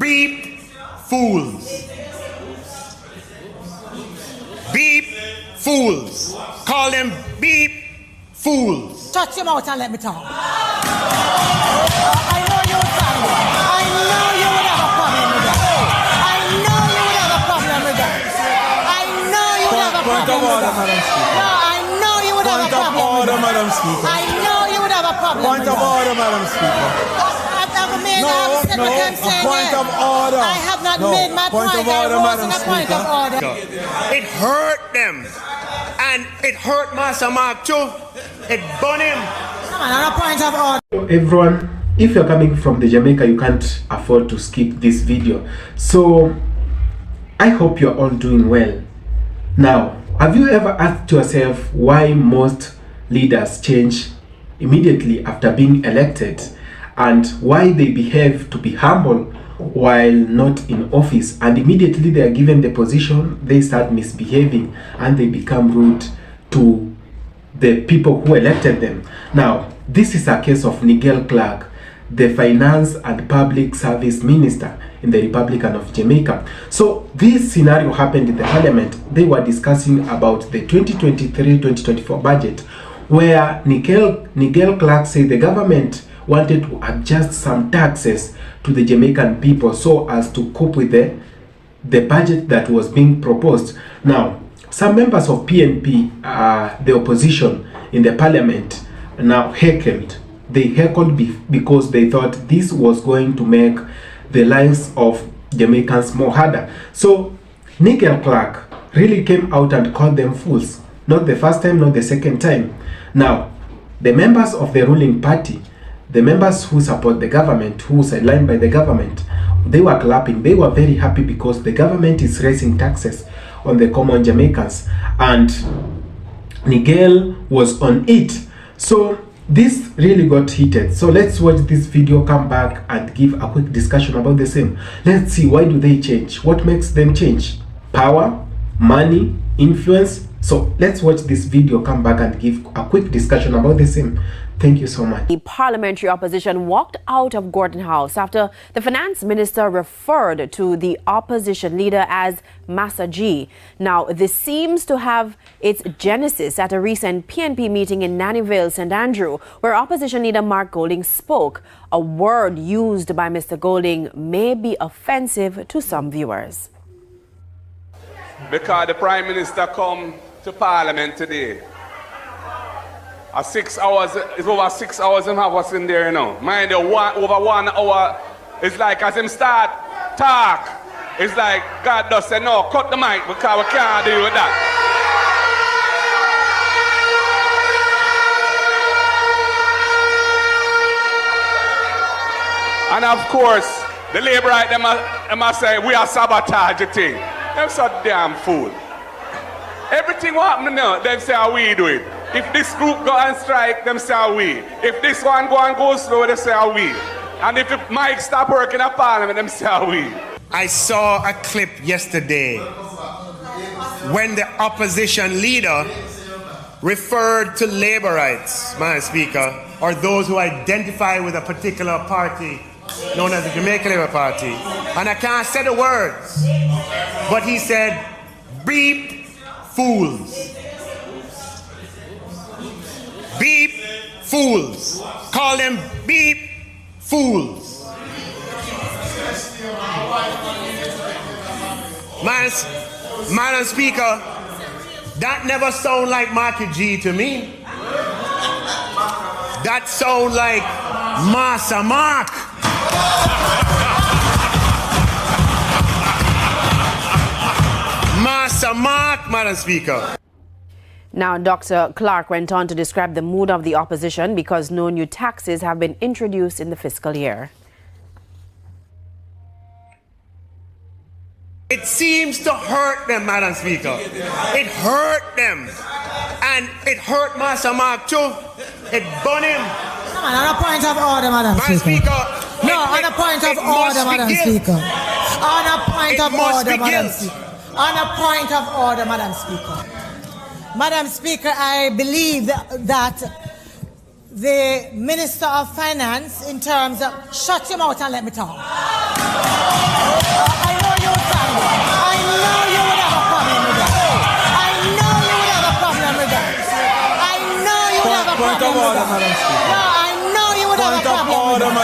beep fools. Beep fools. Call them beep fools. Shut your mouth and let me talk. I know you would find it. I know you would have a problem with that. I know you would have a problem with that. I know you would have a problem with that. No, I know you would have a problem with that. Madam Speaker. I know you would have a problem with that. Point of order, Madam Speaker. Point of order. I have not made my point. Point of order, Madam Speaker. It hurt them. And it hurt Master Mark too. It burned him. Come on, a point of order. Everyone, if you're coming from the Jamaica, you can't afford to skip this video. So I hope you're all doing well. Now, have you ever asked yourself why most leaders change immediately after being elected, and why they behave to be humble while not in office, and immediately they are given the position they start misbehaving and they become rude to the people who elected them? Now, this is a case of Nigel Clarke, the Finance and Public Service Minister in the Republic of Jamaica. So this scenario happened in the Parliament. They were discussing about the 2023-2024 budget, where Nigel Clarke said the government wanted to adjust some taxes to the Jamaican people so as to cope with the budget that was being proposed. Now, some members of PNP, the opposition in the Parliament, now heckled. They heckled because they thought this was going to make the lives of Jamaicans more harder. So Nigel Clarke really came out and called them fools. Not the first time, not the second time. Now, the members of the ruling party, the members who support the government, who sidelined by the government, they were clapping. They were very happy because the government is raising taxes on the common Jamaicans, and Nigel was on it. So this really got heated. So let's watch this video, come back and give a quick discussion about the same. Let's see, why do they change? What makes them change? Power, money, influence? So let's watch this video, come back and give a quick discussion about the same. Thank you so much. The parliamentary opposition walked out of Gordon House after the finance minister referred to the opposition leader as Massa G. Now, this seems to have its genesis at a recent PNP meeting in Nannyville, St. Andrew, where opposition leader Mark Golding spoke. A word used by Mr. Golding may be offensive to some viewers. Because the Prime Minister come to Parliament today. 6 hours, it's over 6 hours and have us in there, you know. Mind you, over 1 hour, it's like as him start talk, it's like God does say, no, cut the mic because we can't deal with that. And of course, the labor right, they must say, we are sabotage the thing. They're so damn fool. Everything what happen now, they say how we do it. If this group go on strike, them say how we. If this one go slow, they say how we. And if the mic stop working at Parliament, them say how we. I saw a clip yesterday when the opposition leader referred to labor rights, Madam Speaker, or those who identify with a particular party known as the Jamaican Labour Party. And I can't say the words, but he said, beep fools. Beep fools. Call them beep fools. Madam Speaker, that never sound like Marky G to me. That sound like Master Mark. Master Mark, Madam Speaker. Now, Dr. Clarke went on to describe the mood of the opposition because no new taxes have been introduced in the fiscal year. It seems to hurt them, Madam Speaker. It hurt them. And it hurt Master Mark too. It burned him. Come on a point of order, Madam Speaker. No, on a point of order, Madam Speaker. On a point of order, Madam Speaker. On a point of order, Madam Speaker. Madam Speaker, I believe that the Minister of Finance, in terms of... Shut your mouth and let me talk.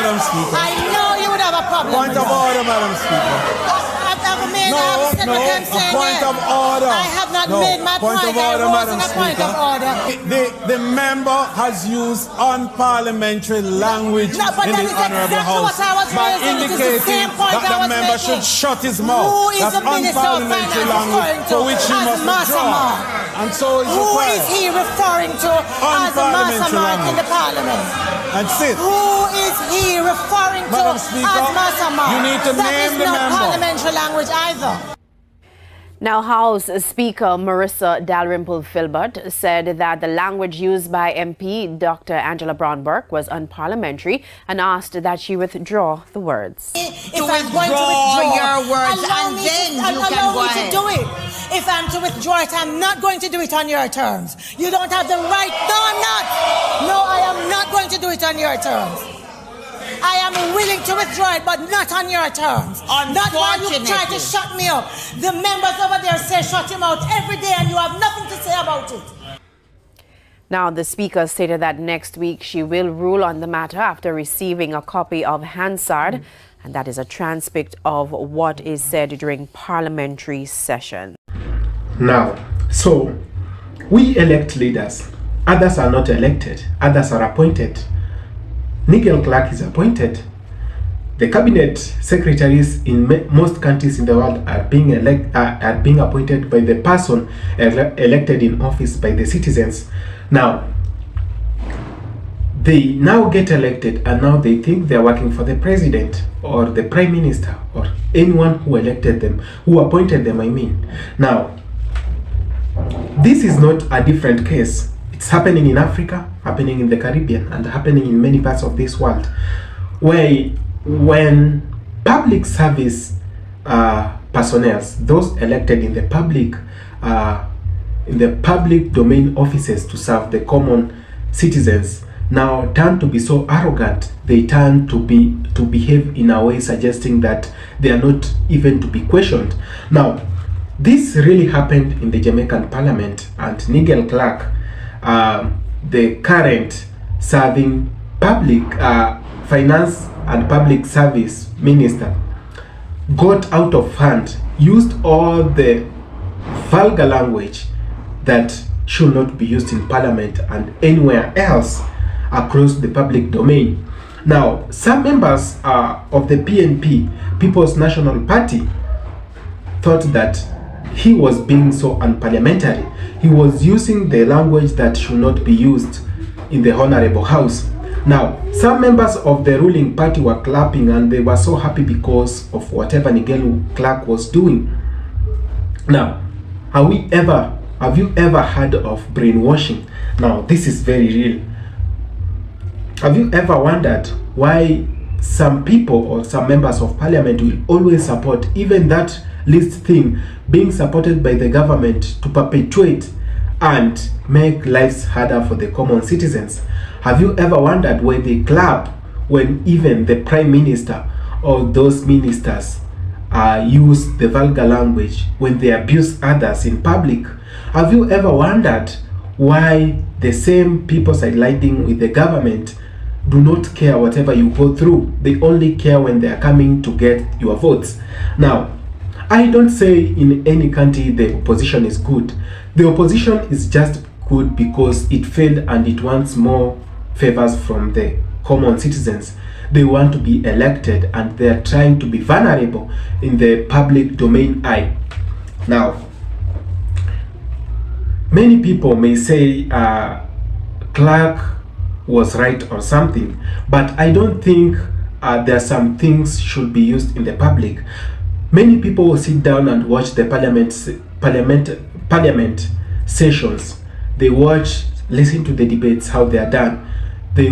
Madam Speaker. I know you would have a problem. Point of order, Madam Speaker. A point of order. I have not made my point. Of order, Madam Speaker. The member has used unparliamentary language in the Honourable House by indicating that the member should shut his mouth. That's unparliamentary language for which he must withdraw. And so is who is he referring to as a Masamark in the Parliament? And sit. Who is he referring to Madam Speaker, as Masamark? you need to name the member. That is not parliamentary language either. Now, House Speaker Marissa Dalrymple-Filbert said that the language used by MP Dr. Angela Brown-Burke was unparliamentary and asked that she withdraw the words. If I'm going to withdraw your words allow and me then to, you can allow go me ahead. to do it. If I'm to withdraw it, I'm not going to do it on your terms. You don't have the right. No, I'm not. No, I am not going to do it on your terms. I am willing to withdraw it, but not on your terms. Not while you try to shut me up. The members over there say shut him out every day and you have nothing to say about it. Now, the Speaker stated that next week she will rule on the matter after receiving a copy of Hansard, and that is a transcript of what is said during parliamentary session. Now, so we elect leaders. Others are not elected. Others are appointed. Nigel Clarke is appointed. The cabinet secretaries in most countries in the world are being appointed by the person elected in office by the citizens. Now, they now get elected and now they think they're working for the president or the prime minister or anyone who elected them, who appointed them, I mean. Now, this is not a different case. It's happening in Africa, happening in the Caribbean, and happening in many parts of this world, where when public service personnel, those elected in the public domain offices to serve the common citizens, now turn to be so arrogant, they turn to behave in a way suggesting that they are not even to be questioned. Now, this really happened in the Jamaican Parliament, and Nigel Clarke, the current serving public finance and public service minister, got out of hand, used all the vulgar language that should not be used in Parliament and anywhere else across the public domain. Now, some members of the PNP, People's National Party, thought that he was being so unparliamentary. He was using the language that should not be used in the Honourable House. Now, some members of the ruling party were clapping and they were so happy because of whatever Nigel Clarke was doing. Now, have you ever heard of brainwashing? Now, this is very real. Have you ever wondered why some people or some members of parliament will always support even that least thing being supported by the government to perpetuate and make lives harder for the common citizens? Have you ever wondered why they clap when even the prime minister or those ministers use the vulgar language, when they abuse others in public? Have you ever wondered why the same people sidelining with the government do not care whatever you go through? They only care when they are coming to get your votes. Now, I don't say in any country the opposition is good. The opposition is just good because it failed and it wants more favors from the common citizens. They want to be elected and they are trying to be vulnerable in the public domain eye. Now, many people may say Clarke was right or something, but I don't think there are some things should be used in the public. Many people will sit down and watch the parliament sessions. They watch, listen to the debates, how they are done. They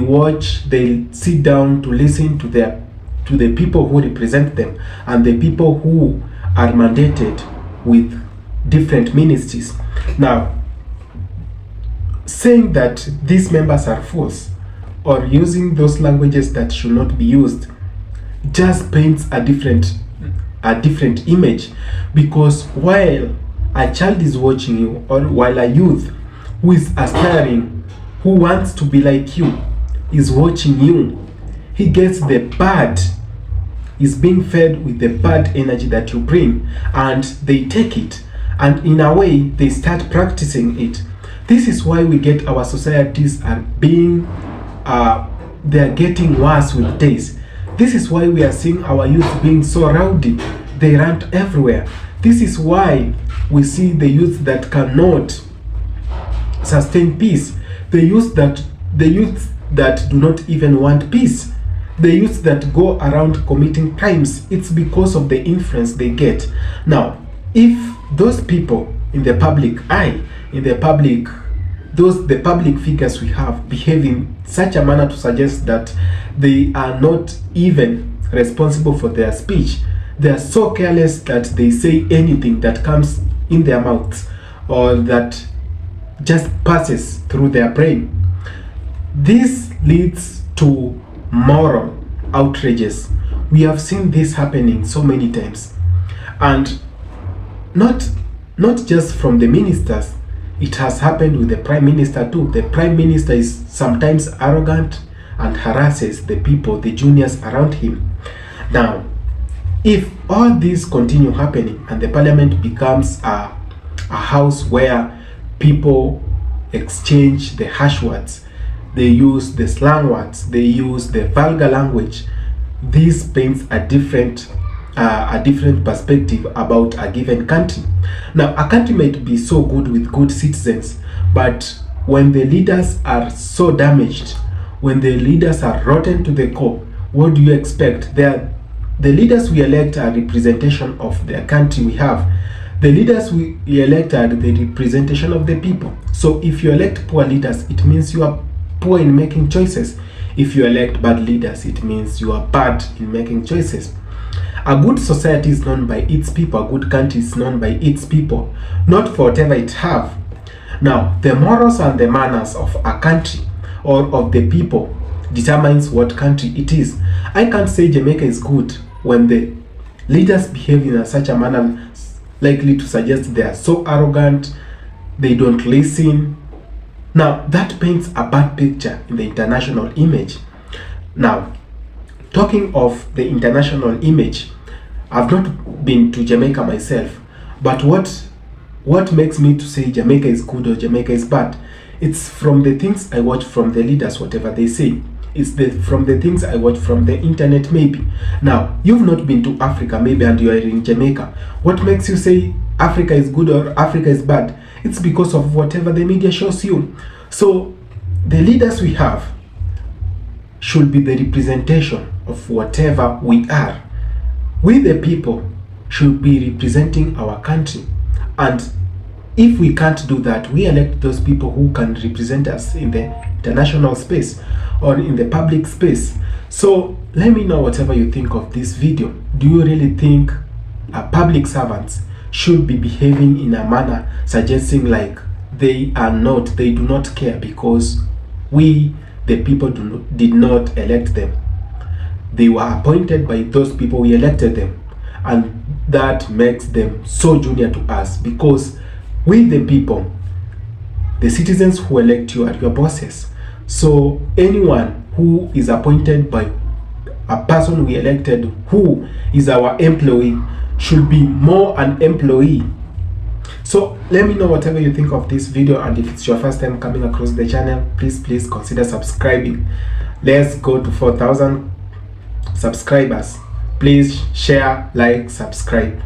sit down to listen to the people who represent them and the people who are mandated with different ministries. Now, saying that these members are fools or using those languages that should not be used just paints a different image, because while a child is watching you, or while a youth who is aspiring, who wants to be like you, is watching you, he gets the bad, is being fed with the bad energy that you bring, and they take it, and in a way they start practicing it. This is why we get our societies are being they are getting worse with days. This is why we are seeing our youth being so rowdy. They run everywhere. This is why we see the youth that cannot sustain peace, the youth that do not even want peace, the youth that go around committing crimes. It's because of the influence they get. Now, if those people in the public eye, the public figures we have behave in such a manner to suggest that they are not even responsible for their speech, they are so careless that they say anything that comes in their mouths or that just passes through their brain. This leads to moral outrages. We have seen this happening so many times, and not just from the ministers. It has happened with the Prime Minister too. The Prime Minister is sometimes arrogant and harasses the people, the juniors around him. Now, if all these continue happening and the Parliament becomes a house where people exchange the harsh words, they use the slang words, they use the vulgar language, this paints a different perspective about a given country. Now, a country might be so good with good citizens, but when the leaders are so damaged, when the leaders are rotten to the core, what do you expect? The leaders we elect are representation of the country we have. The leaders we elect are the representation of the people. So if you elect poor leaders, it means you are poor in making choices. If you elect bad leaders, it means you are bad in making choices. A good society is known by its people. A good country is known by its people, not for whatever it have. Now, the morals and the manners of a country or of the people determines what country it is. I can't say Jamaica is good when the leaders behave in such a manner likely to suggest they are so arrogant, they don't listen. Now, that paints a bad picture in the international image. Now, talking of the international image, I've not been to Jamaica myself, but what makes me to say Jamaica is good or Jamaica is bad? It's from the things I watch from the leaders, whatever they say. It's from the things I watch from the internet maybe. Now, you've not been to Africa maybe and you are in Jamaica. What makes you say Africa is good or Africa is bad? It's because of whatever the media shows you. So, the leaders we have should be the representation of whatever we are. We the people should be representing our country, and if we can't do that, we elect those people who can represent us in the international space or in the public space. So let me know whatever you think of this video. Do you really think public servants should be behaving in a manner suggesting like they do not care because we the people did not elect them? They were appointed by those people, we elected them, and that makes them so junior to us because we the people, the citizens who elect you, are your bosses. So anyone who is appointed by a person we elected who is our employee should be more an employee. So let me know whatever you think of this video, and if it's your first time coming across the channel, please consider subscribing. Let's go to 4,000 subscribers. Please share, like, subscribe.